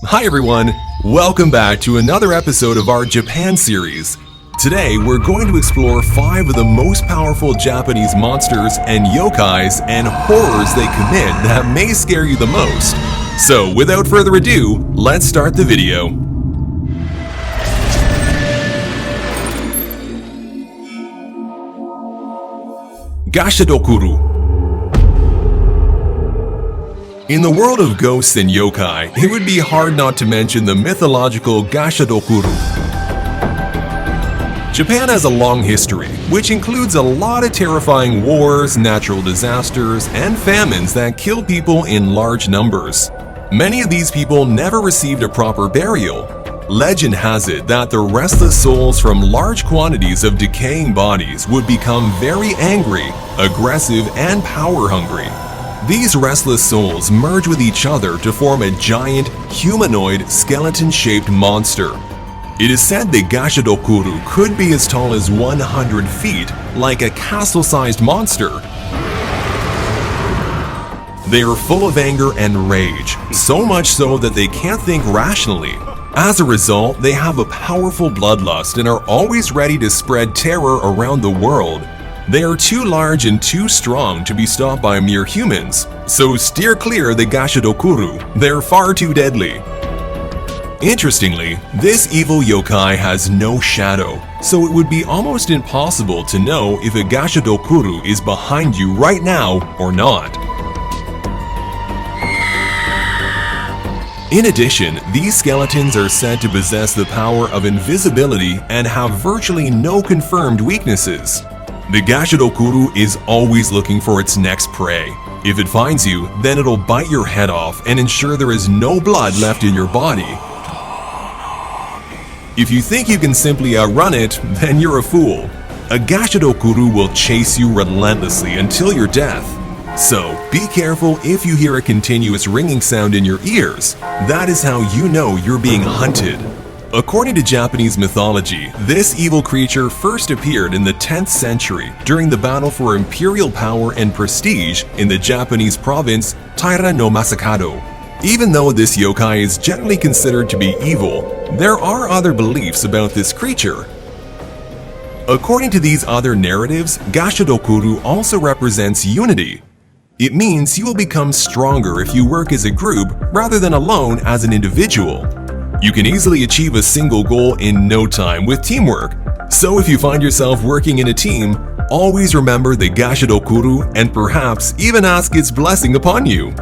Hi everyone, welcome back to another episode of our Japan series. Today we're going to explore 5 of the most powerful Japanese monsters and yokais and horrors they commit that may scare you the most. So without further ado, let's start the video. Gashidokuru. In the world of ghosts and yokai, it would be hard not to mention the mythological Gashidokuru. Japan has a long history, which includes a lot of terrifying wars, natural disasters, and famines that kill people in large numbers. Many of these people never received a proper burial. Legend has it that the restless souls from large quantities of decaying bodies would become very angry, aggressive, and power-hungry. These restless souls merge with each other to form a giant, humanoid, skeleton-shaped monster. It is said that Gashidokuru could be as tall as 100 feet, like a castle-sized monster. They are full of anger and rage, so much so that they can't think rationally. As a result, they have a powerful bloodlust and are always ready to spread terror around the world. They are too large and too strong to be stopped by mere humans, so steer clear of the Gashidokuru, they're far too deadly. Interestingly, this evil yokai has no shadow, so it would be almost impossible to know if a Gashidokuru is behind you right now or not. In addition, these skeletons are said to possess the power of invisibility and have virtually no confirmed weaknesses. The Gashidokuru is always looking for its next prey. If it finds you, then it'll bite your head off and ensure there is no blood left in your body. If you think you can simply outrun it, then you're a fool. A Gashidokuru will chase you relentlessly until your death. So, be careful if you hear a continuous ringing sound in your ears. That is how you know you're being hunted. According to Japanese mythology, this evil creature first appeared in the 10th century during the battle for imperial power and prestige in the Japanese province Taira no Masakado. Even though this yokai is generally considered to be evil, there are other beliefs about this creature. According to these other narratives, Gashidokuru also represents unity. It means you will become stronger if you work as a group rather than alone as an individual. You can easily achieve a single goal in no time with teamwork. So if you find yourself working in a team, always remember the Gashidokuru and perhaps even ask its blessing upon you.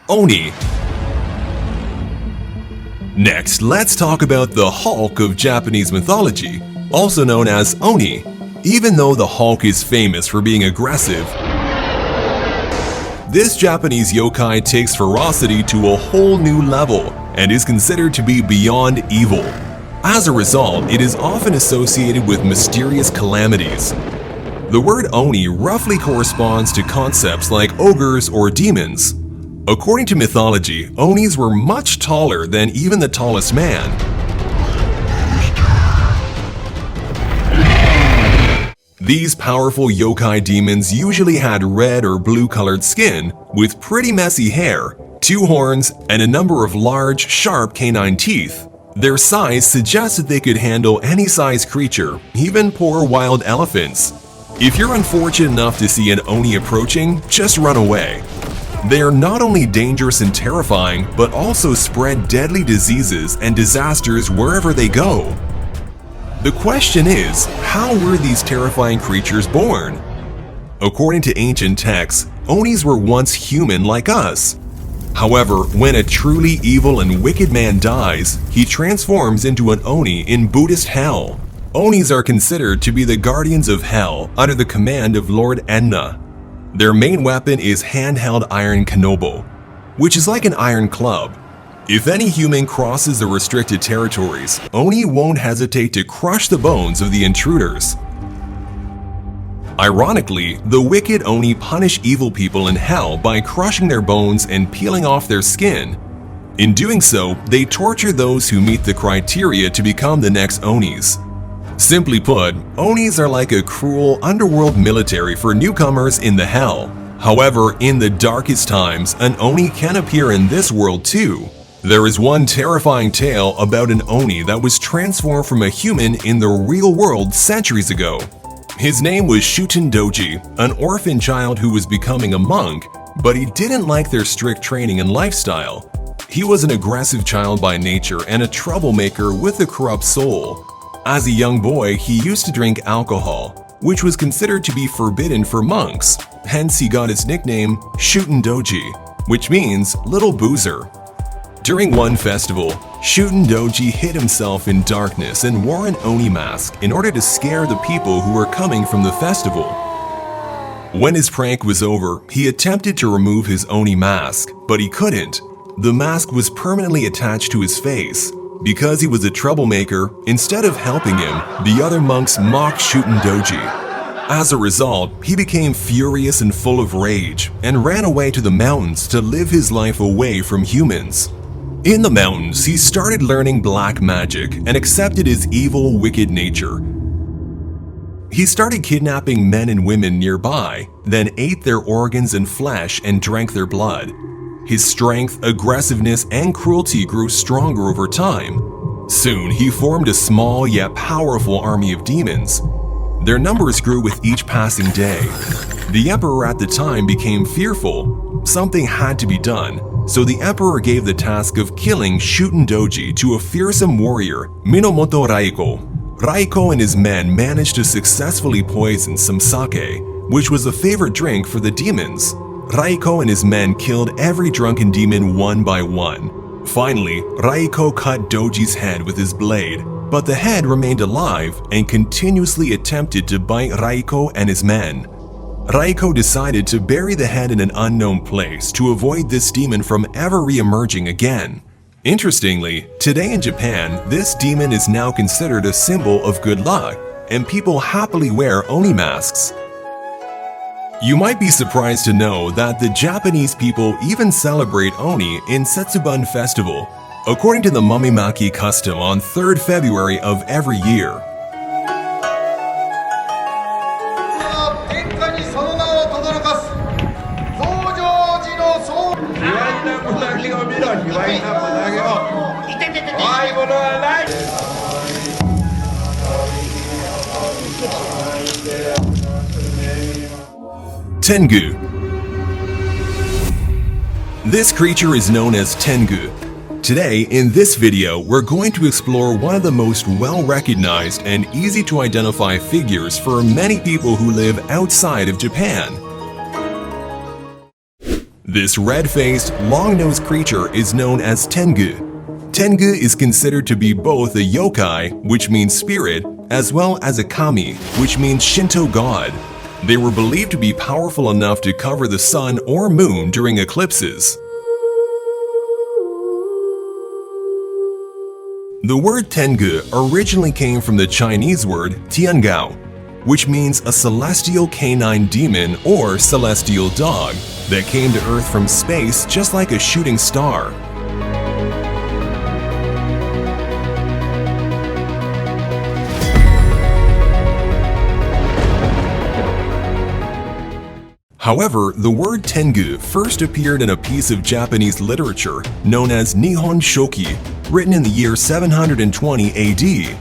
Oni. Next, let's talk about the Hulk of Japanese mythology, also known as Oni. Even though the Hulk is famous for being aggressive, this Japanese yokai takes ferocity to a whole new level and is considered to be beyond evil. As a result, it is often associated with mysterious calamities. The word Oni roughly corresponds to concepts like ogres or demons. According to mythology, Onis were much taller than even the tallest man. These powerful yokai demons usually had red or blue-colored skin, with pretty messy hair, 2 horns, and a number of large, sharp canine teeth. Their size suggests that they could handle any size creature, even poor wild elephants. If you're unfortunate enough to see an Oni approaching, just run away. They are not only dangerous and terrifying, but also spread deadly diseases and disasters wherever they go. The question is, how were these terrifying creatures born? According to ancient texts, Onis were once human like us. However, when a truly evil and wicked man dies, he transforms into an Oni in Buddhist hell. Onis are considered to be the guardians of hell under the command of Lord Enna. Their main weapon is handheld iron kanobo, which is like an iron club. If any human crosses the restricted territories, Oni won't hesitate to crush the bones of the intruders. Ironically, the wicked Oni punish evil people in hell by crushing their bones and peeling off their skin. In doing so, they torture those who meet the criteria to become the next Onis. Simply put, Onis are like a cruel underworld military for newcomers in the hell. However, in the darkest times, an Oni can appear in this world too. There is one terrifying tale about an Oni that was transformed from a human in the real world centuries ago. His name was Shootin Doji, an orphan child who was becoming a monk, but he didn't like their strict training and lifestyle. He was an aggressive child by nature and a troublemaker with a corrupt soul. As a young boy, he used to drink alcohol, which was considered to be forbidden for monks. Hence, he got his nickname Shootin Doji, which means little boozer. During one festival, Shootin Doji hid himself in darkness and wore an Oni mask in order to scare the people who were coming from the festival. When his prank was over, he attempted to remove his Oni mask, but he couldn't. The mask was permanently attached to his face. Because he was a troublemaker, instead of helping him, the other monks mocked Shootin Doji. As a result, he became furious and full of rage and ran away to the mountains to live his life away from humans. In the mountains, he started learning black magic and accepted his evil, wicked nature. He started kidnapping men and women nearby, then ate their organs and flesh and drank their blood. His strength, aggressiveness, and cruelty grew stronger over time. Soon, he formed a small yet powerful army of demons. Their numbers grew with each passing day. The emperor at the time became fearful. Something had to be done, so the emperor gave the task of killing Shootin Doji to a fearsome warrior, Minamoto Raiko. Raiko and his men managed to successfully poison some sake, which was a favorite drink for the demons. Raiko and his men killed every drunken demon one by one. Finally, Raiko cut Doji's head with his blade, but the head remained alive and continuously attempted to bite Raiko and his men. Raiko decided to bury the head in an unknown place to avoid this demon from ever re-emerging again. Interestingly, today in Japan, this demon is now considered a symbol of good luck, and people happily wear Oni masks. You might be surprised to know that the Japanese people even celebrate Oni in Setsubun Festival, according to the Mumimaki custom on 3rd February of every year. Tengu. This creature is known as Tengu. Today, in this video, we're going to explore one of the most well-recognized and easy-to-identify figures for many people who live outside of Japan. This red-faced, long-nosed creature is known as Tengu. Tengu is considered to be both a yokai, which means spirit, as well as a kami, which means Shinto god. They were believed to be powerful enough to cover the sun or moon during eclipses. The word Tengu originally came from the Chinese word Tiangao, which means a celestial canine demon or celestial dog that came to Earth from space just like a shooting star. However, the word Tengu first appeared in a piece of Japanese literature known as Nihon Shoki, written in the year 720 AD.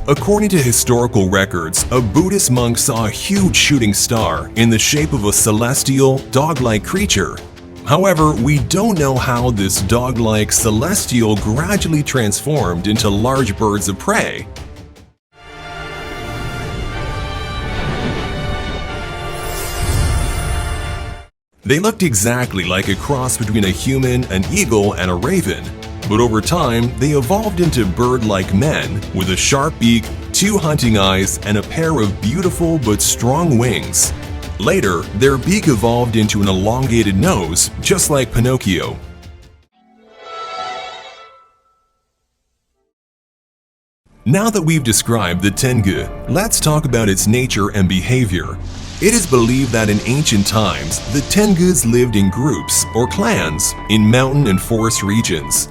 According to historical records, a Buddhist monk saw a huge shooting star in the shape of a celestial, dog-like creature. However, we don't know how this dog-like celestial gradually transformed into large birds of prey. They looked exactly like a cross between a human, an eagle, and a raven, but over time, they evolved into bird-like men with a sharp beak, 2 hunting eyes, and a pair of beautiful but strong wings. Later, their beak evolved into an elongated nose, just like Pinocchio. Now that we've described the Tengu, let's talk about its nature and behavior. It is believed that in ancient times, the Tengus lived in groups or clans in mountain and forest regions.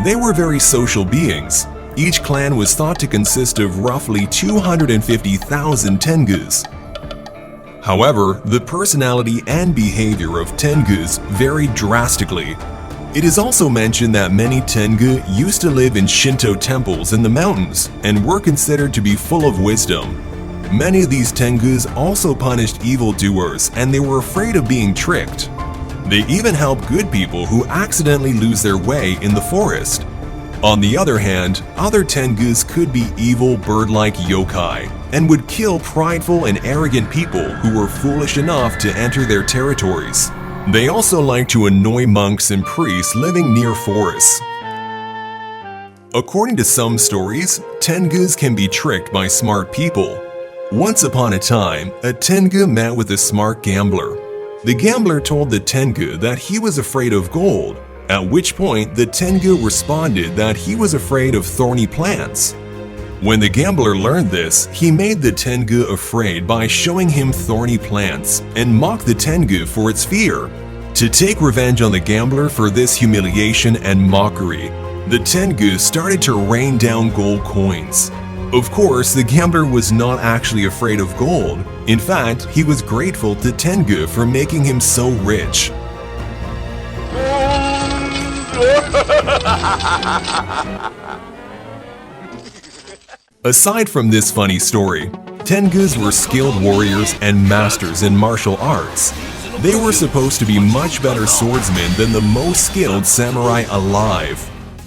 They were very social beings. Each clan was thought to consist of roughly 250,000 Tengus. However, the personality and behavior of Tengus varied drastically. It is also mentioned that many Tengu used to live in Shinto temples in the mountains and were considered to be full of wisdom. Many of these Tengus also punished evildoers, and they were afraid of being tricked. They even helped good people who accidentally lose their way in the forest. On the other hand, other Tengus could be evil bird-like yokai and would kill prideful and arrogant people who were foolish enough to enter their territories. They also like to annoy monks and priests living near forests. According to some stories, Tengus can be tricked by smart people. Once upon a time, a Tengu met with a smart gambler. The gambler told the Tengu that he was afraid of gold, at which point the Tengu responded that he was afraid of thorny plants. When the gambler learned this, he made the Tengu afraid by showing him thorny plants and mocked the Tengu for its fear. To take revenge on the gambler for this humiliation and mockery, the Tengu started to rain down gold coins. Of course, the gambler was not actually afraid of gold. In fact, he was grateful to Tengu for making him so rich. Aside from this funny story, Tengus were skilled warriors and masters in martial arts. They were supposed to be much better swordsmen than the most skilled samurai alive.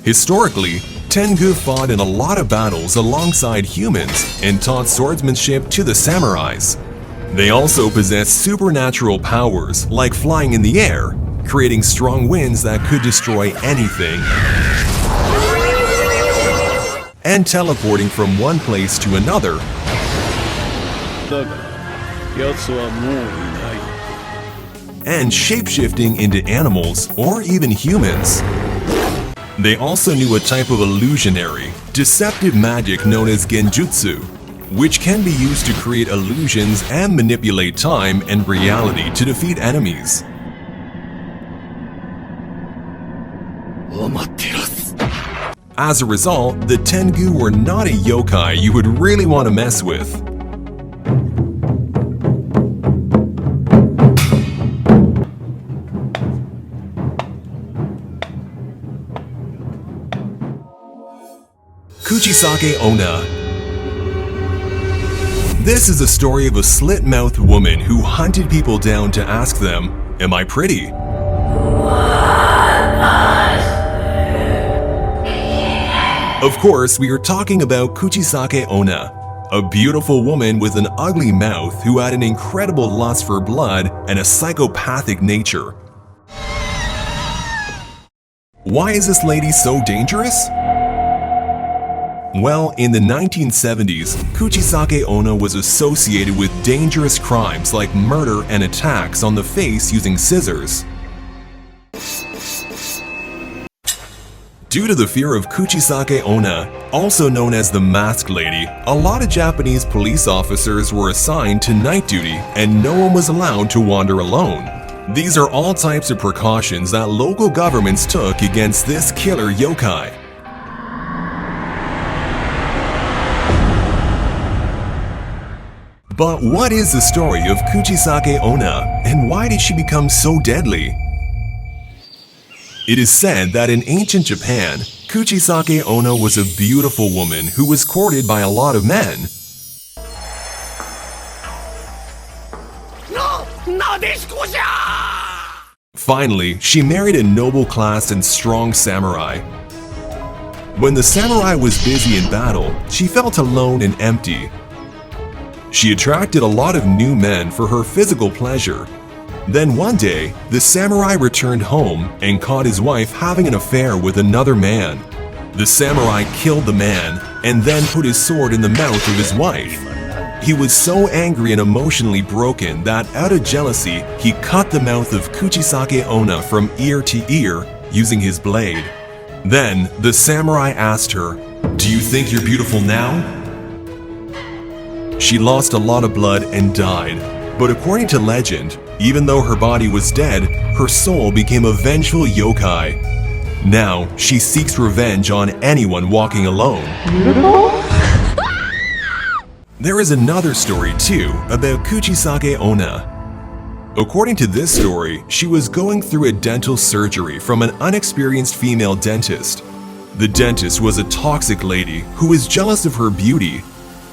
Historically, Tengu fought in a lot of battles alongside humans and taught swordsmanship to the samurais. They also possessed supernatural powers like flying in the air, creating strong winds that could destroy anything, and teleporting from one place to another. And shapeshifting into animals or even humans. They also knew a type of illusionary, deceptive magic known as genjutsu, which can be used to create illusions and manipulate time and reality to defeat enemies. As a result, the Tengu were not a yokai you would really want to mess with. Kuji Sake Ona. This is a story of a slit-mouthed woman who hunted people down to ask them, "Am I pretty?" Of course, we are talking about Kuji Sake Ona, a beautiful woman with an ugly mouth who had an incredible lust for blood and a psychopathic nature. Why is this lady so dangerous? Well, in the 1970s, Kuji Sake Ona was associated with dangerous crimes like murder and attacks on the face using scissors. Due to the fear of Kuji Sake Ona, also known as the Masked Lady, a lot of Japanese police officers were assigned to night duty and no one was allowed to wander alone. These are all types of precautions that local governments took against this killer yokai. But what is the story of Kuji Sake Ona, and why did she become so deadly? It is said that in ancient Japan, Kuji Sake Ona was a beautiful woman who was courted by a lot of men. Finally, she married a noble class and strong samurai. When the samurai was busy in battle, she felt alone and empty. She attracted a lot of new men for her physical pleasure. Then one day, the samurai returned home and caught his wife having an affair with another man. The samurai killed the man and then put his sword in the mouth of his wife. He was so angry and emotionally broken that out of jealousy, he cut the mouth of Kuji Sake Ona from ear to ear using his blade. Then, the samurai asked her, "Do you think you're beautiful now?" She lost a lot of blood and died, but according to legend, even though her body was dead, her soul became a vengeful yokai. Now, she seeks revenge on anyone walking alone. There is another story too about Kuji Sake Ona. According to this story, she was going through a dental surgery from an unexperienced female dentist. The dentist was a toxic lady who was jealous of her beauty.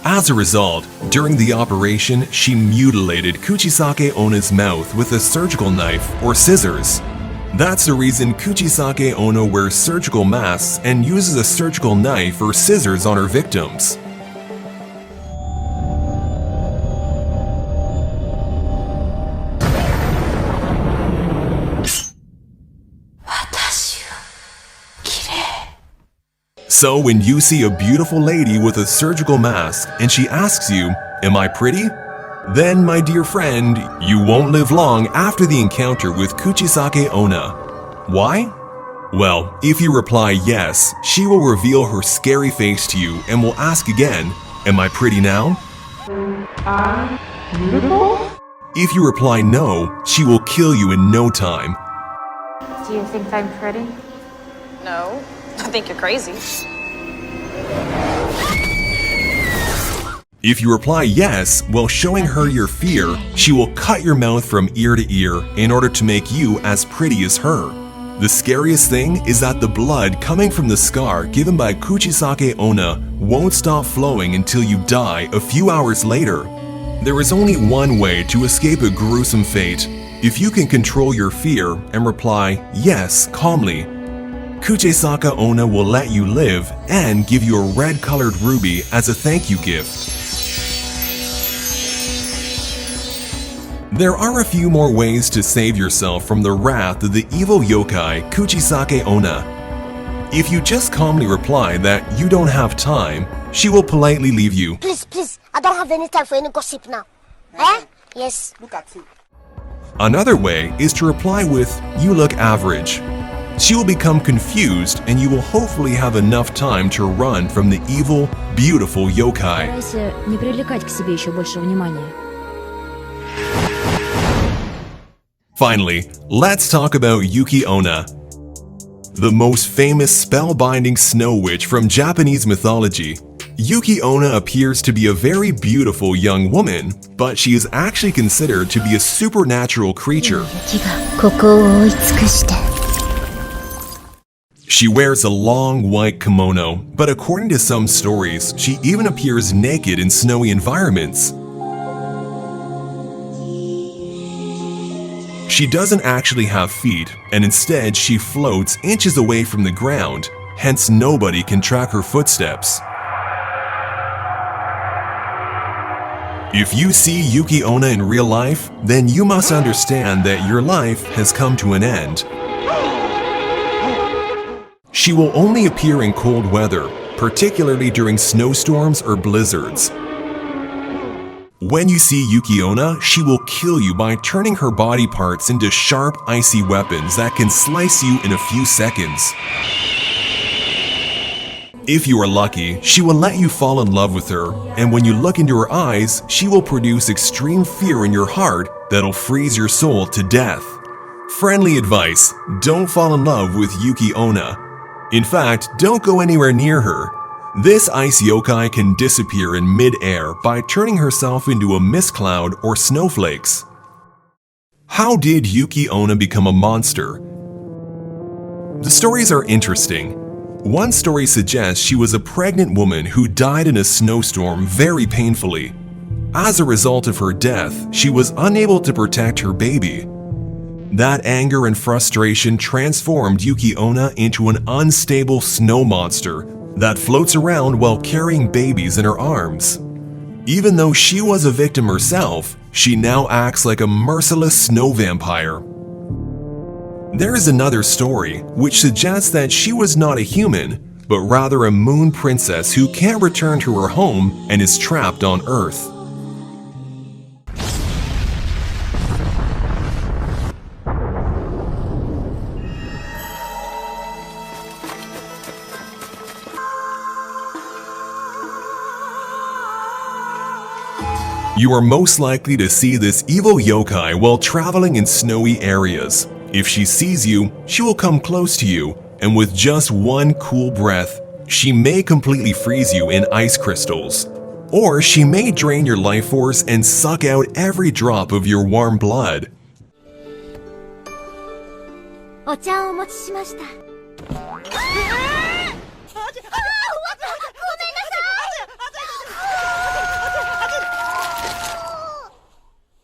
As a result, during the operation, she mutilated Kuji Sake Ona's mouth with a surgical knife or scissors. That's the reason Kuji Sake Ona wears surgical masks and uses a surgical knife or scissors on her victims. So when you see a beautiful lady with a surgical mask and she asks you, "Am I pretty?" Then, my dear friend, you won't live long after the encounter with Kuji Sake Ona. Why? Well, if you reply yes, she will reveal her scary face to you and will ask again, "Am I pretty now?" Beautiful? If you reply no, she will kill you in no time. Do you think I'm pretty? No, I think you're crazy. If you reply yes while showing her your fear, she will cut your mouth from ear to ear in order to make you as pretty as her. The scariest thing is that the blood coming from the scar given by Kuji Sake Ona won't stop flowing until you die a few hours later. There is only one way to escape a gruesome fate. If you can control your fear and reply yes calmly, Kuji Sake Ona will let you live and give you a red-colored ruby as a thank you gift. There are a few more ways to save yourself from the wrath of the evil yokai Kuji Sake Ona. If you just calmly reply that you don't have time, she will politely leave you. Please, I don't have any time for any gossip now. Eh? Yes. Look at you. Another way is to reply with, "You look average." She will become confused and you will hopefully have enough time to run from the evil, beautiful yokai. Старайся не привлекать к себе еще больше внимания. Finally, let's talk about Yukiona, the most famous spellbinding snow witch from Japanese mythology. Yukiona appears to be a very beautiful young woman, but she is actually considered to be a supernatural creature. She wears a long white kimono, but according to some stories, she even appears naked in snowy environments. She doesn't actually have feet, and instead she floats inches away from the ground, hence nobody can track her footsteps. If you see Yukiona in real life, then you must understand that your life has come to an end. She will only appear in cold weather, particularly during snowstorms or blizzards. When you see Yukiona, she will kill you by turning her body parts into sharp, icy weapons that can slice you in a few seconds. If you are lucky, she will let you fall in love with her, and when you look into her eyes, she will produce extreme fear in your heart that'll freeze your soul to death. Friendly advice: don't fall in love with Yukiona. In fact, don't go anywhere near her. This ice yokai can disappear in mid-air by turning herself into a mist cloud or snowflakes. How did Yukiona become a monster? The stories are interesting. One story suggests she was a pregnant woman who died in a snowstorm very painfully. As a result of her death, she was unable to protect her baby. That anger and frustration transformed Yukiona into an unstable snow monster that floats around while carrying babies in her arms. Even though she was a victim herself, she now acts like a merciless snow vampire. There is another story which suggests that she was not a human, but rather a moon princess who can't return to her home and is trapped on Earth. You are most likely to see this evil yokai while traveling in snowy areas. If she sees you, she will come close to you, and with just one cool breath, she may completely freeze you in ice crystals. Or she may drain your life force and suck out every drop of your warm blood. お茶をお持ちしました。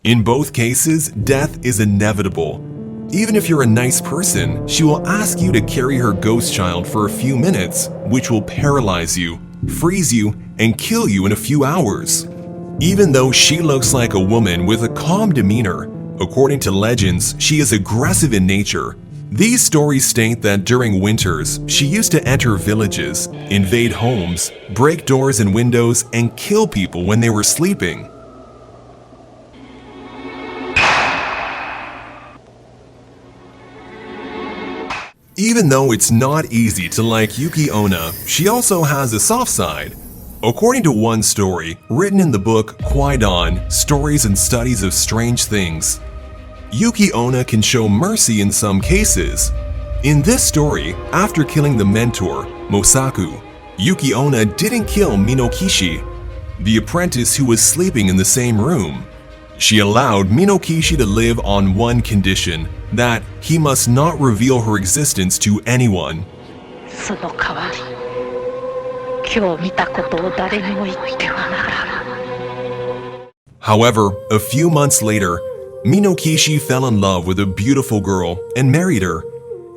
In both cases, death is inevitable. Even if you're a nice person, she will ask you to carry her ghost child for a few minutes, which will paralyze you, freeze you, and kill you in a few hours. Even though she looks like a woman with a calm demeanor, according to legends, she is aggressive in nature. These stories state that during winters, she used to enter villages, invade homes, break doors and windows, and kill people when they were sleeping. Even though it's not easy to like Yukiona, she also has a soft side. According to one story, written in the book Kwaidan, Stories and Studies of Strange Things, Yukiona can show mercy in some cases. In this story, after killing the mentor, Mosaku, Yukiona didn't kill Minokishi, the apprentice who was sleeping in the same room. She allowed Minokishi to live on one condition, that he must not reveal her existence to anyone. However, a few months later, Minokishi fell in love with a beautiful girl and married her.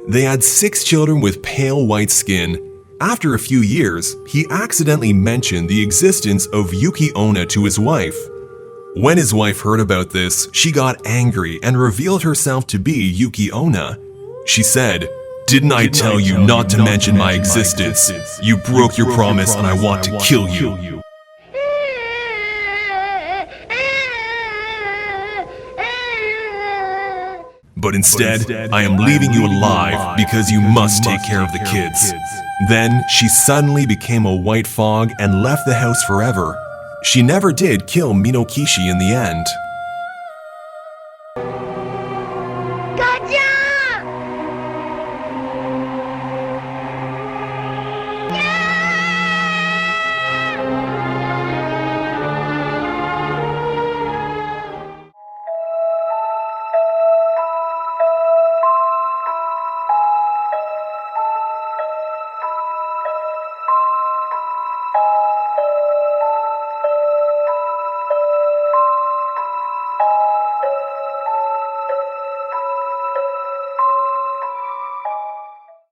They had 6 children with pale white skin. After a few years, he accidentally mentioned the existence of Yukiona to his wife. When his wife heard about this, she got angry and revealed herself to be Yukiona. She said, "Didn't I tell you not to mention my existence? You broke your promise and I want to kill you." But instead, I am leaving you alive because you must take care of the kids. Then she suddenly became a white fog and left the house forever. She never did kill Minokishi in the end.